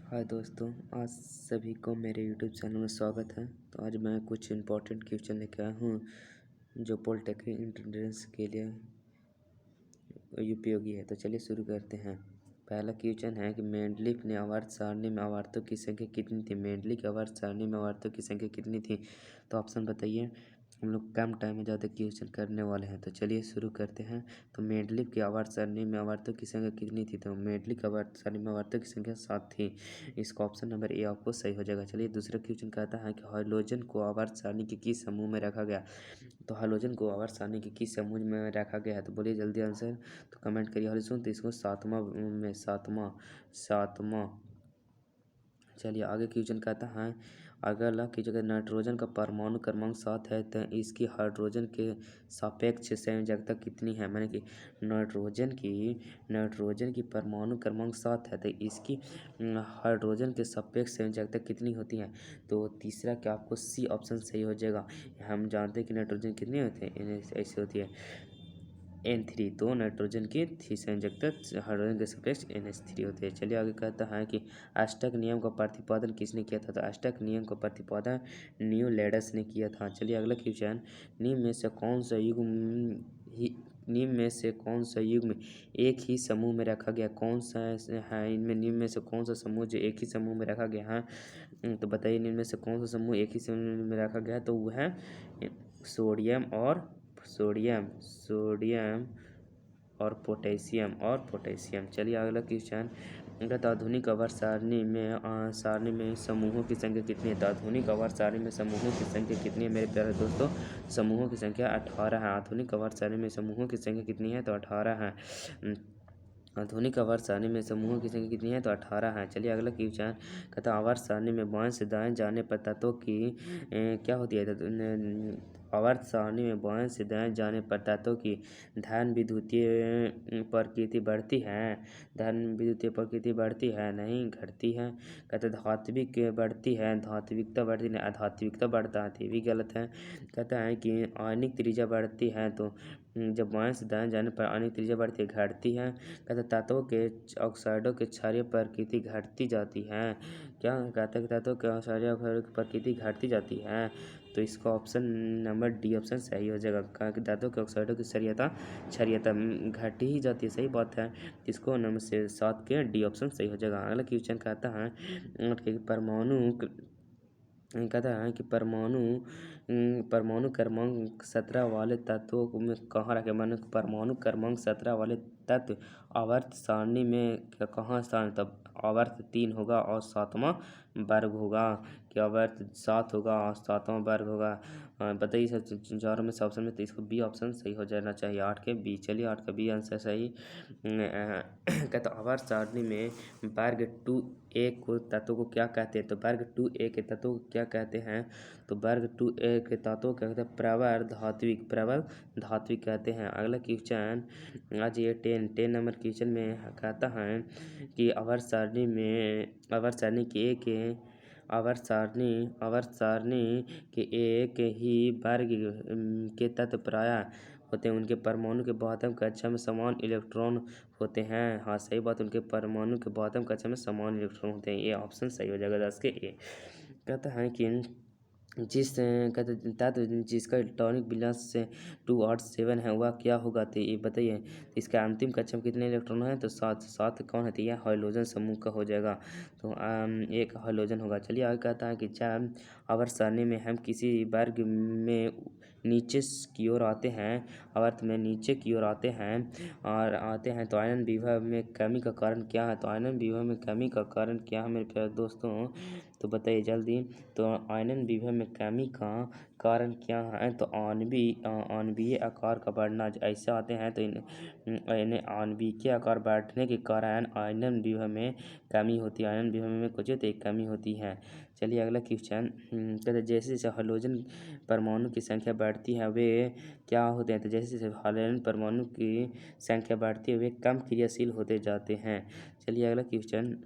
हाय दोस्तों, आज सभी को मेरे यूट्यूब चैनल में स्वागत है। तो आज मैं कुछ इम्पोर्टेंट क्वेश्चन लेकर आया हूँ जो पॉलिटेक्निक एंट्रेंस के लिए उपयोगी है। तो चलिए शुरू करते हैं। पहला क्वेश्चन है कि मेंडलीफ ने आवर्त सारणी में आवर्तों की संख्या कितनी थी। मेंडलीफ की आवर्त सारणी में आवर्तों की संख्या कितनी थी। तो ऑप्शन बताइए। हम लोग कम टाइम में ज़्यादा क्वेश्चन करने वाले हैं, तो चलिए शुरू करते हैं। तो मेंडलीफ की आवर्त सारणी में आवर्तों की संख्या कितनी थी। तो मेंडलीफ की आवर्त सारणी में आवर्तों की संख्या 7 थी। इसका ऑप्शन नंबर ए आपको सही हो जाएगा। चलिए दूसरा क्वेश्चन कहता है कि हाइड्रोजन को आवर्त सारणी के किस समूह में रखा गया। तो हाइड्रोजन को आवर्त सारणी के किस समूह में रखा गया है। तो बोलिए जल्दी आंसर। तो कमेंट करिए हाइड्रोजन, तो इसको सातवां। चलिए आगे क्वेश्चन कहता है, अगला क्वेश्चन नाइट्रोजन का परमाणु क्रमांक 7 है, तो इसकी हाइड्रोजन के सापेक्ष संयोजकता कितनी है। माने कि नाइट्रोजन की परमाणु क्रमांक 7 है, तो इसकी हाइड्रोजन के सापेक्ष संयोजकता कितनी होती है। तो तीसरा क्या आपको सी ऑप्शन सही हो जाएगा। हम जानते हैं कि नाइट्रोजन कितनी होती है, ऐसी होती है N3। तो नाइट्रोजन की थी संयोजकता हाइड्रोजन के सापेक्ष NH3 होती है। चलिए आगे कहता है कि अष्टक नियम का प्रतिपादन किसने किया था। तो अष्टक नियम का प्रतिपादन न्यूटन ने किया था। चलिए अगला क्वेश्चन, निम्न में से कौन सा युग्म एक ही समूह में रखा गया। कौन सा है इनमें, निम्न में से कौन सा समूह जो एक ही समूह में रखा गया है। तो बताइए निम्न में से कौन सा समूह एक ही समूह में रखा गया है। तो वो है सोडियम और पोटेशियम। चलिए अगला क्वेश्चन, अगर आधुनिक आवर्त सारणी में समूहों की संख्या कितनी है। तो आधुनिक आवर्त सारणी में समूहों की संख्या कितनी है मेरे प्यारे दोस्तों। समूहों की संख्या 18 है। आधुनिक आवर्त सारणी में समूहों की संख्या कितनी है। तो 18 है। आधुनिक आवर्त सारणी में समूहों की संख्या कितनी है। तो 18 है। चलिए अगला क्वेश्चन कहता है, आवर्त सारणी में बाएं से दाएं जाने पर तत्वों की क्या होती है। आवर्त सारणी में बाएं से दाएं जाने पर तत्वों की धन विद्युतीय प्रकृति बढ़ती है। नहीं, घटती है। कहते धात्विक बढ़ती है, धात्विकता बढ़ती नहीं, अधात्विकता बढ़ता है, ये भी गलत है। कहता है कि आयनिक त्रिज्या बढ़ती है। तो जब बाएं से दाएं जाने पर आयनिक त्रिज्या बढ़ती है, घटती है। कहते तत्वों के ऑक्साइडों के क्षारीय प्रकृति घटती जाती है। क्या कहते हैं कि तत्वों के क्षारीय प्रकृति घटती जाती है। तो इसका ऑप्शन नंबर डी ऑप्शन सही हो जाएगा। कहा कि धातुओं के ऑक्साइडों की क्षारीयता घट ही जाती है, सही बात है। इसको नंबर से 7 के डी ऑप्शन सही हो जाएगा। अगला क्वेश्चन कहता है परमाणु क्रमांक 17 वाले तत्वों में कहाँ रखे। माने परमाणु क्रमांक 17 वाले तत्व आवर्त सारणी में कहाँ स्थान। तब आवर्त 3 होगा और 7वां वर्ग होगा। कि आवर्त 7 होगा और 7वां वर्ग होगा। बताइए सर चारों में से ऑप्शन में, तो इसको बी ऑप्शन सही हो जाना चाहिए, 8 के बी। चलिए 8 का बी आंसर सही। कहते आवर्त सारणी में वर्ग 2a को तत्व को क्या कहते हैं। तो वर्ग 2a के तत्व को क्या कहते हैं। तो वर्ग 2a के तत्व को कहते हैं प्रबल धात्विक कहते हैं। अगला क्वेश्चन आज ये 10 नंबर क्वेश्चन में कहता है कि आवर्त सारणी के एक ही वर्ग के तत्व प्रायः होते हैं। उनके परमाणु के बाह्यतम कक्षा में समान इलेक्ट्रॉन होते हैं। हाँ सही बात, उनके परमाणु के बाह्यतम कक्षा में समान इलेक्ट्रॉन होते हैं। ये ऑप्शन सही हो जाएगा 10 के ए। कहता है कि तत्व जिसका इलेक्ट्रॉनिक बैलेंस 2 8 7 है वह क्या होगा। तो ये बताइए इसका अंतिम कक्षा में कितने इलेक्ट्रॉन है। तो 7 कौन है। तो यह हाइड्रोजन समूह का हो जाएगा। तो एक हाइड्रोजन होगा। चलिए आगे कहता है कि जब आवर्त सारणी में हम किसी वर्ग में नीचे की ओर आते हैं, आवर्त में नीचे की ओर आते हैं तो आयनन विभव में कमी का कारण क्या है। तो आयनन विभव में कमी का कारण क्या है मेरे प्यारे दोस्तों। तो बताइए जल्दी। तो आयनन विभव में कमी का कारण क्या है। तो आणविक आकार का बढ़ना ऐसे आते हैं। तो इन्हें आणविक आकार बढ़ने के कारण आयनन विभव में कमी होती है। आयनन विभव में कुछ एक कमी होती है। चलिए अगला क्वेश्चन कहते जैसे जैसे हाइड्रोजन परमाणु की संख्या बढ़ती है वे क्या होते हैं। तो जैसे जैसे हाइड्रोजन परमाणु की संख्या बढ़ती है वे कम क्रियाशील होते जाते हैं। चलिए अगला क्वेश्चन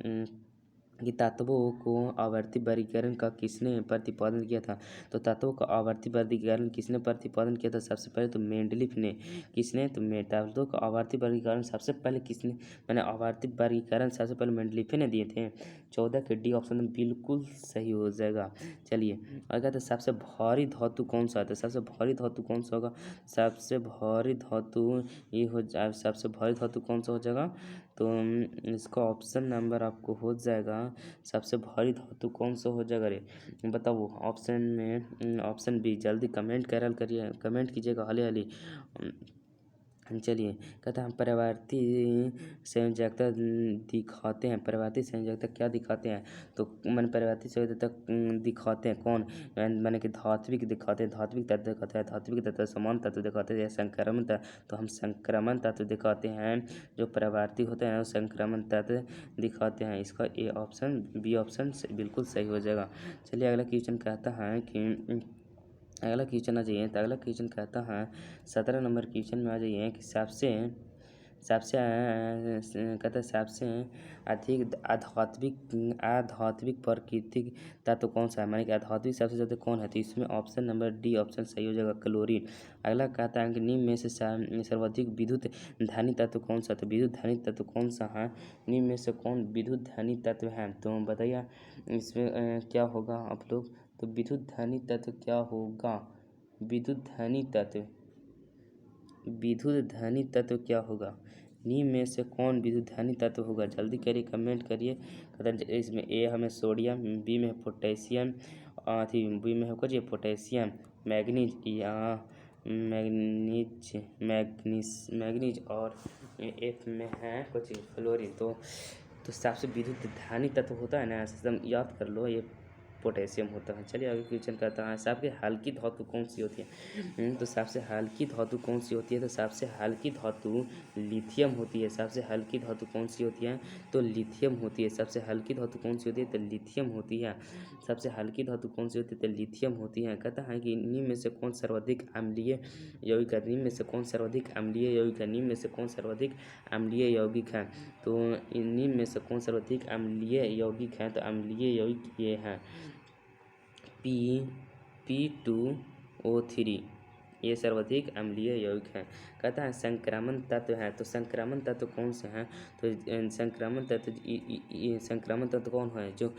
कि तत्वों को आवर्ती वर्गीकरण का किसने प्रतिपादन किया था। तो तत्वों का आवर्ती वर्गीकरण किसने प्रतिपादन किया था, सबसे पहले तो मेंडलीफ ने। किसने, तो तत्वों का आवर्ती वर्गीकरण सबसे पहले किसने, मैंने आवर्ती वर्गीकरण सबसे पहले मेंडलीफ ने दिए थे। 14 के डी ऑप्शन बिल्कुल सही हो जाएगा। चलिए और कहते हैं सबसे भारी धातु कौन सा है, सबसे भारी धातु कौन सा होगा, सबसे भारी धातु ये हो जाए, सबसे भारी धातु कौन सा हो जाएगा, तो इसका ऑप्शन नंबर आपको हो जाएगा, सबसे भारी धातु कौन सा हो जाएगा रे बताओ ऑप्शन में, ऑप्शन बी। जल्दी कमेंट करिए, कमेंट कीजिएगा हाली हाली। चलिए कहता हम परिवर्ती संयोजकता दिखाते हैं, परिवर्ती संयोजकता क्या दिखाते हैं, तो मैंने परिवर्ती संयोजकता दिखाते हैं कौन, मैंने कि धात्विक दिखाते हैं, धात्विक तत्व दिखाते हैं, धात्विक तत्व समान तत्व दिखाते हैं, संक्रमण तत्व, तो हम संक्रमण तत्व दिखाते हैं, जो परिवर्ती होते हैं वो संक्रमण तत्व दिखाते हैं। इसका ए ऑप्शन, बी ऑप्शन बिल्कुल सही हो जाएगा। चलिए अगला क्वेश्चन कहता है कि अगला क्वेश्चन आ जाइए, तो अगला क्वेश्चन कहता है 17 नंबर क्वेश्चन में आ जाइए कि सबसे सबसे कहता है सबसे अधिक आध्यात्मिक प्राकृतिक तत्व कौन सा है, माने कि आध्यात्मिक सबसे ज़्यादा कौन है, तो इसमें ऑप्शन नंबर डी ऑप्शन सही हो जाएगा, क्लोरीन। अगला कहता है कि निम्न में से सर्वाधिक विद्युत धानी तत्व कौन सा, तो विद्युत धानी तत्व कौन सा है, निम्न में से कौन विद्युत धानी तत्व है, तो बताइए इसमें क्या होगा आप लोग, तो विद्युत धानी तत्व क्या होगा, विद्युत धानी तत्व, विद्युत धानी तत्व क्या होगा, निम्न में से कौन विद्युत धानी तत्व होगा, जल्दी करिए कमेंट करिए। इसमें ए हमें सोडियम, बी में पोटेशियम, थी बी में होगा जी पोटेशियम, मैग्नीज या मैग्नीज और एफ में है कुछ फ्लोरीन। तो सबसे विद्युत धानी तत्व होता है ना, एकदम याद कर लो, ये पोटेशियम होता है। चलिए आगे क्वेश्चन कहता है सबसे हल्की धातु कौन सी होती है, तो सबसे हल्की धातु कौन सी होती है, तो सबसे हल्की धातु लिथियम होती है। सबसे हल्की धातु कौन सी होती है, तो लिथियम होती है। सबसे हल्की धातु कौन सी होती है, तो लिथियम होती है। सबसे हल्की धातु कौन सी होती है, तो लिथियम होती है। कहता है कि निम्न में से कौन सर्वाधिक अम्लीय यौगिक है, निम्न में से कौन सर्वाधिक अम्लीय यौगिक है, निम्न में से कौन सर्वाधिक अम्लीय यौगिक है, तो निम्न में से कौन सर्वाधिक अम्लीय यौगिक है, तो अम्लीय यौगिक ये है P2O3, ये सर्वाधिक अम्लीय यौगिक है। कहता है संक्रामण तत्व है, तो संक्रामण तत्व कौन से हैं, तो संक्रामण तत्व संक्रामण तत्व कौन है, जो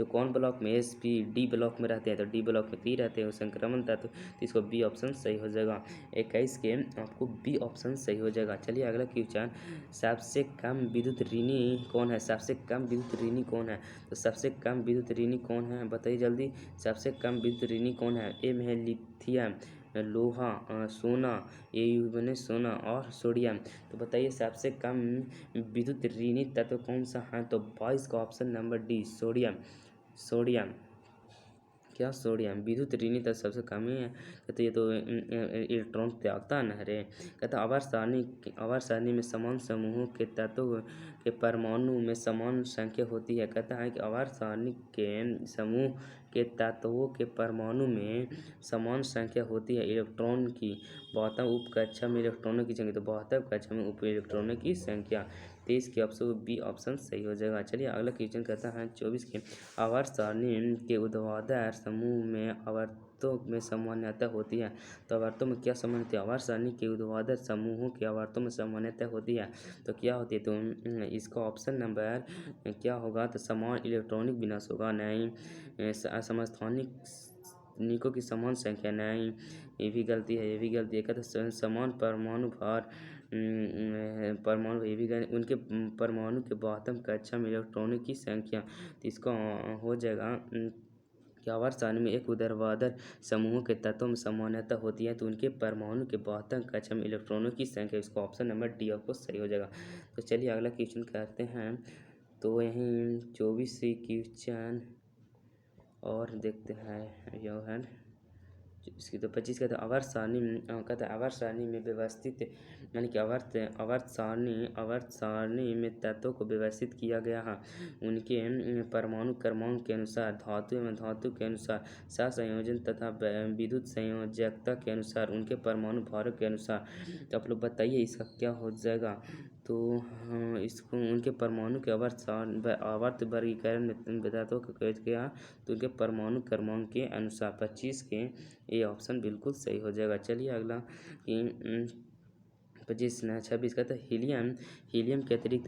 कौन ब्लॉक में, SP D ब्लॉक में रहते हैं, तो डी ब्लॉक में P रहते हैं वो संक्रामण तत्व, तो इसको बी ऑप्शन सही हो जाएगा। 21 के आपको बी ऑप्शन सही हो जाएगा। चलिए अगला क्वेश्चन, सबसे कम विद्युत ऋणी कौन है, सबसे कम विद्युत ऋणी कौन है, तो सबसे कम विद्युत ऋणी कौन है बताइए जल्दी, सबसे कम विद्युत ऋणी कौन है, ए में है लिथियम, लोहा, सोना, ये बने सोना और सोडियम। तो बताइए सबसे कम विद्युत ऋणी तत्व कौन सा है, तो 22 का option number D sodium, sodium क्या सोडियम विद्युत ऋणी तत्व सबसे कम ही है। कहते ये तो इलेक्ट्रॉन त्यागता है ना रे। कहता आवर्त सारणी में समान समूहों के तत्वों के परमाणु में समान संख्या होती है। कहता है कि आवर्त सारणी के समूह के तत्वों के परमाणु में समान संख्या होती है इलेक्ट्रॉन की। 72 उप कक्षा में इलेक्ट्रॉनों की संख्या, तो 72 कक्षा में उप इलेक्ट्रॉनों की संख्या। 23 के ऑप्शन बी ऑप्शन सही हो जाएगा। चलिए अगला क्वेश्चन कहता है 24 के आवर्त सारणी के ऊर्ध्वाधर समूह में आवर्तों में सामान्यता होती है। तो आवर्तों में क्या सामान्यता, आवर्त सारणी के ऊर्ध्वाधर समूहों के आवर्तों में सामान्यता होती है, तो क्या होती है, तो इसका ऑप्शन नंबर क्या होगा, तो समान इलेक्ट्रॉनिक विन्यास होगा, नहीं समस्थानिकों की समान संख्या, नहीं ये भी गलती है, ये भी गलती है। कहते समान परमाणु भार परमाणु, ये भी उनके परमाणु के 72 कक्षा में इलेक्ट्रॉनों की संख्या, तो इसका हो जाएगा कि आवर्त सारणी में एक ऊर्ध्वाधर समूहों के तत्वों में सामान्यता होती है, तो उनके परमाणु के 72 कक्षा में इलेक्ट्रॉनों की संख्या, इसका ऑप्शन नंबर डी आपको सही हो जाएगा। तो चलिए अगला क्वेश्चन करते हैं, तो यहीं 24 से क्वेश्चन और देखते हैं जो है इसकी, तो 25 का, तो आवर्त सारणी कहता है आवर्त सारणी में व्यवस्थित, यानी कि आवर्त सारणी में तत्वों को व्यवस्थित किया गया है उनके परमाणु क्रमांक के अनुसार, धातु एवं धातु के अनुसार, सहसंयोजन तथा विद्युत संयोजकता के अनुसार, उनके परमाणु भारों के अनुसार। तो आप लोग बताइए इसका क्या हो जाएगा, तो हाँ, इसको उनके परमाणु के आवर्त वर्गीकरण में बताता को कहा गया, तो उनके परमाणु क्रमांक के अनुसार 25 के ये ऑप्शन बिल्कुल सही हो जाएगा। चलिए अगला कि 26 का था हीलियम के अतिरिक्त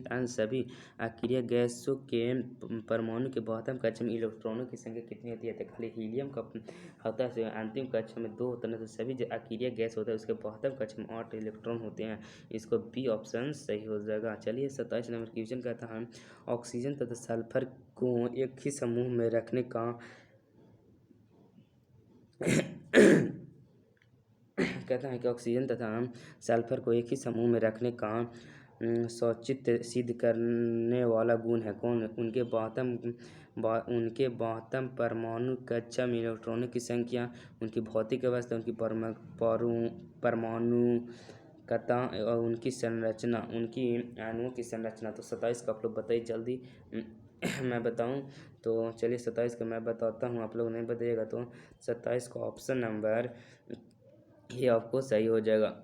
अन्य सभी अक्रिय गैसों के परमाणु के बहुतम कक्षा में इलेक्ट्रॉनों की संख्या कितनी होती है। तो खाली हीलियम का होता है अंतिम कक्षा में 2 होता है, तो सभी जो अक्रिय गैस होता है उसके बहुतम कक्षा में 8 इलेक्ट्रॉन होते हैं। इसको बी ऑप्शन सही हो जाएगा। चलिए 27 नंबर क्वेश्चन कहता है ऑक्सीजन तथा सल्फर को एक ही समूह में रखने का कहता है कि ऑक्सीजन तथा सल्फर को एक ही समूह में रखने का सौचित्र सिद्ध करने वाला गुण है कौन। उनके बहुतम परमाणु कक्षा में इलेक्ट्रॉनों की संख्या, उनकी भौतिक अवस्था, उनकी परमाणु कता और उनकी संरचना, उनकी अणुओं की संरचना। तो 27 का आप लोग बताइए जल्दी। मैं बताऊं तो चलिए 27 का मैं बताता हूँ, आप लोग नहीं बताइएगा। तो 27 का ऑप्शन नंबर ये आपको सही हो जाएगा।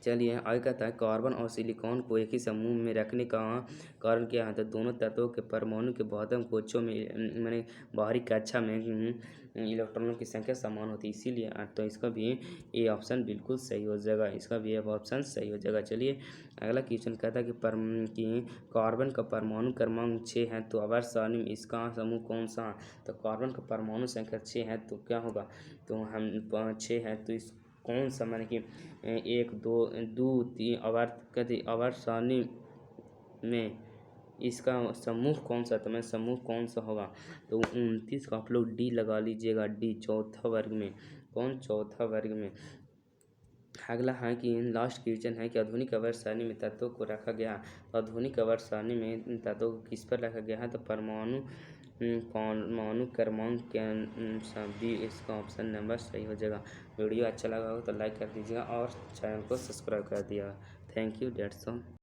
चलिए आगे कहता है कार्बन और सिलिकॉन को एक ही समूह में रखने का कारण क्या है। तो दोनों तत्वों के परमाणु के बहुतम कोशों में माने बाहरी कक्षा में इलेक्ट्रॉनों की संख्या समान होती है, इसीलिए तो इसका भी ए ऑप्शन बिल्कुल सही हो जाएगा। इसका भी ए ऑप्शन सही हो जाएगा। चलिए अगला क्वेश्चन कहता है कि कार्बन का परमाणु क्रमांक 6 है, तो आवर्त सारणी में इसका समूह कौन सा है। तो कार्बन का परमाणु संख्या 6 है, तो क्या होगा। तो हम 6 है तो इस कौन सा माने कि 1 2 3 आवर्त सारणी में इसका समूह कौन सा। तो मैं समूह कौन सा होगा। तो 29 का आप लोग डी लगा लीजिएगा। डी चौथा वर्ग में कौन, चौथा वर्ग में। अगला है कि लास्ट क्वेश्चन है कि आधुनिक आवर्त सारणी में तत्वों को रखा गया। तो आधुनिक आवर्त सारणी में तत्वों को किस पर रखा गया है। तो परमाणु क्रमांक के अनुसार भी इसका ऑप्शन नंबर सही हो जाएगा। वीडियो अच्छा लगा हो तो लाइक कर दीजिएगा और चैनल को सब्सक्राइब कर दिया। Thank you, that's all.